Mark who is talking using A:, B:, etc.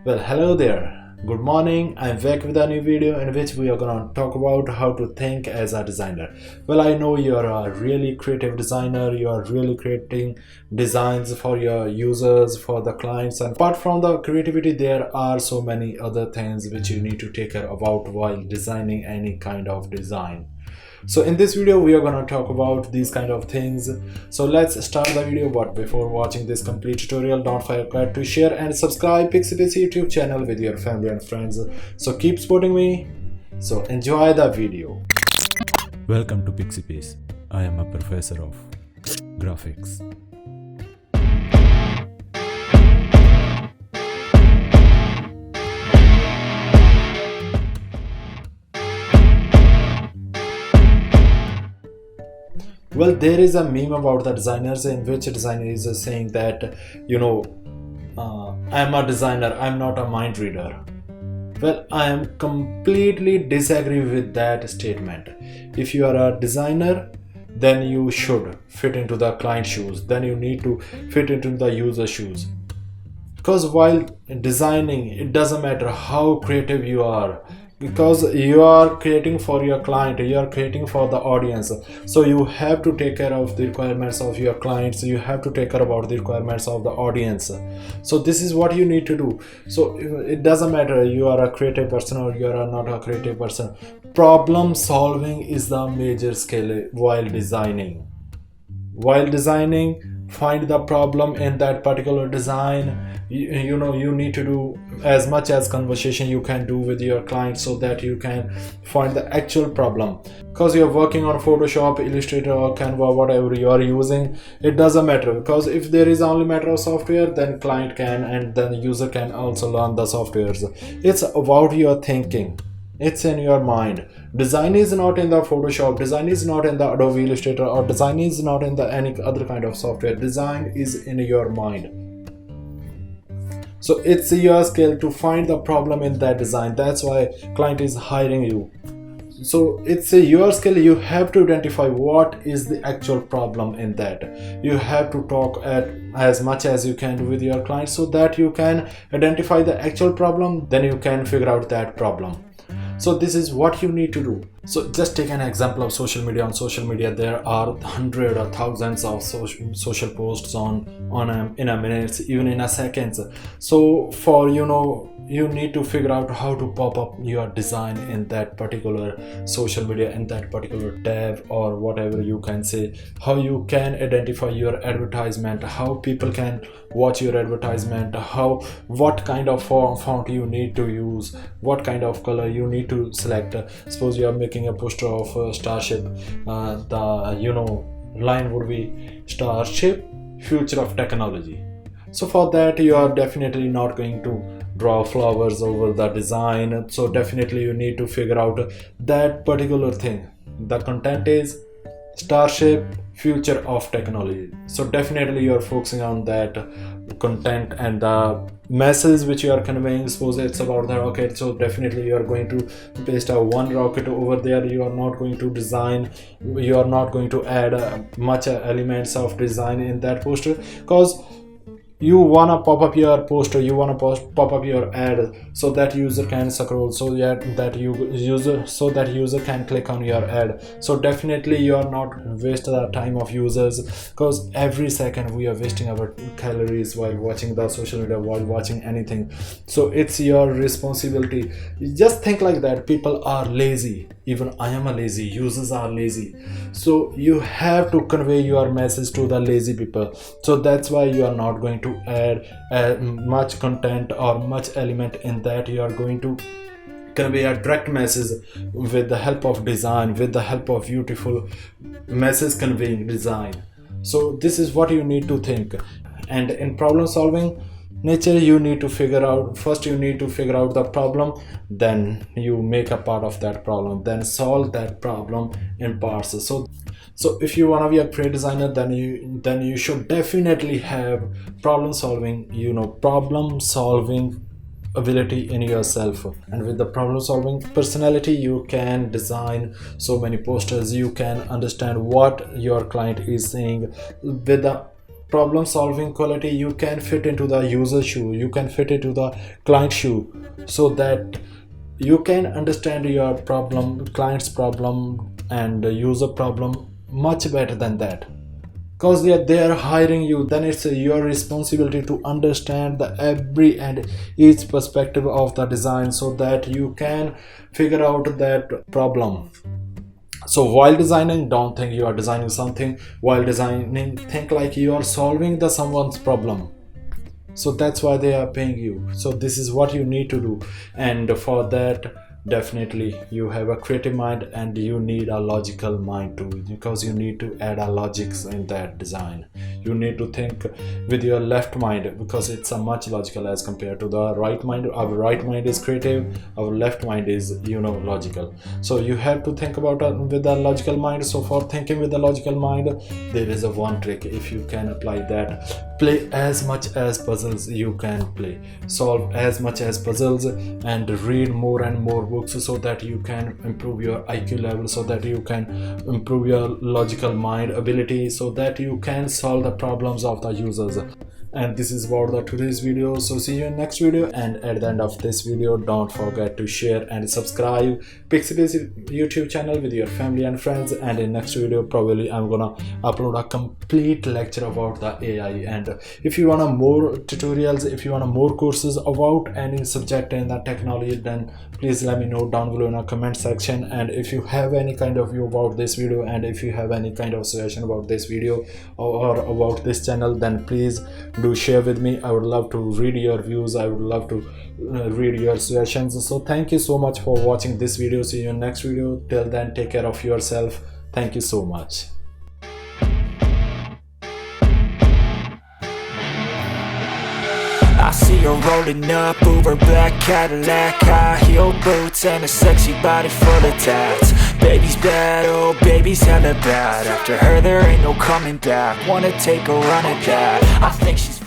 A: Well, hello there. Good morning. I'm back with a new video in which we are going to talk about how to think as a designer. Well, I know you're a really creative designer. You are really creating designs for your users, for the clients. And apart from the creativity, there are so many other things which you need to take care about while designing any kind of design. So in this video we are going to talk about these kind of things. So let's start the video, but before watching this complete tutorial, don't forget to share and subscribe PIXIPACE YouTube channel with your family and friends. So keep supporting me. So enjoy the video.
B: Welcome to PIXIPACE. I am a professor of graphics.
A: Well, there is a meme about the designers in which a designer is saying that, I'm a designer, I'm not a mind reader. Well, I am completely disagree with that statement. If you are a designer, then you should fit into the client shoes, then you need to fit into the user shoes. Because while designing, it doesn't matter how creative you are, because you are creating for your client, you are creating for the audience, so you have to take care of the requirements of your clients, you have to take care about the requirements of the audience. So this is what you need to do. So it doesn't matter you are a creative person or you are not a creative person. Problem solving is the major skill while designing. Find the problem in that particular design. You need to do as much as conversation you can do with your client so that you can find the actual problem. Because you're working on Photoshop, Illustrator or Canva, whatever you are using, it doesn't matter, because if there is only matter of software, then client can and then the user can also learn the softwares. It's about your thinking. It's in your mind. Design is not in the Photoshop, design is not in the Adobe Illustrator, or design is not in the any other kind of software. Design is in your mind. So it's your skill to find the problem in that design. That's why client is hiring you. So it's your skill. You have to identify what is the actual problem in that. You have to talk as much as you can with your client so that you can identify the actual problem, then you can figure out that problem. So this is what you need to do. So just take an example of social media. On social media there are hundreds or thousands of social posts in a minute, even in a second. So for you need to figure out how to pop up your design in that particular social media, in that particular tab or whatever you can say. How you can identify your advertisement, how people can watch your advertisement, what kind of font you need to use, what kind of color you need to select. Suppose you are making a poster of Starship, the line would be Starship, future of technology. So for that you are definitely not going to draw flowers over the design. So definitely you need to figure out that particular thing. The content is Starship, future of technology. So definitely you are focusing on that content and the message which you are conveying. Suppose it's about the rocket, so definitely you are going to paste a one rocket over there. You are not going to design, you are not going to add much elements of design in that poster, because you wanna pop up your poster, you wanna pop up your ad so that user can scroll, so that user can click on your ad. So definitely you are not wasting the time of users, because every second we are wasting our calories while watching the social media, while watching anything. So it's your responsibility. Just think like that. People are lazy, even I am a lazy, users are lazy. So you have to convey your message to the lazy people. So that's why you are not going to add much content or much element in that. You are going to convey a direct message with the help of design, with the help of beautiful message conveying design. So this is what you need to think. And in problem solving nature, you need to figure out the problem, then you make a part of that problem, then solve that problem in parts. So if you want to be a great designer, then you should definitely have problem solving ability in yourself. And with the problem solving personality, you can design so many posters, you can understand what your client is saying. With the problem solving quality, you can fit into the user shoe, you can fit into the client shoe, so that you can understand your problem, client's problem and user problem much better than that. Because they are hiring you, then it's your responsibility to understand the every and each perspective of the design, so that you can figure out that problem. So while designing, don't think you are designing something. While designing, think like you are solving the someone's problem. So that's why they are paying you. So this is what you need to do. And for that, definitely you have a creative mind and you need a logical mind too, because you need to add a logics in that design. You need to think with your left mind, because it's a much logical as compared to the right mind. Our right mind is creative, our left mind is logical. So you have to think about with a logical mind. So for thinking with a logical mind, there is a one trick. If you can apply that, play as much as puzzles you can play, solve as much as puzzles, and read more and more books, so that you can improve your IQ level, so that you can improve your logical mind ability, so that you can solve the problems of the users. And this is about the today's video. So see you in next video, and at the end of this video, don't forget to share and subscribe PIXIPACE YouTube channel with your family and friends. And in next video, probably I'm gonna upload a complete lecture about the AI. And if you want more tutorials, if you want more courses about any subject in the technology, then please let me know down below in a comment section. And if you have any kind of view about this video, and if you have any kind of suggestion about this video or about this channel, then please do share with me. I would love to read your views, I would love to read your suggestions. So thank you so much for watching this video. See you in next video. Till then, take care of yourself. Thank you so much.
C: I see her rolling up, Uber black Cadillac, high heel boots and a sexy body full of tats. Baby's bad, oh baby's hella bad. After her there ain't no coming back. Wanna take a run at that. I think she's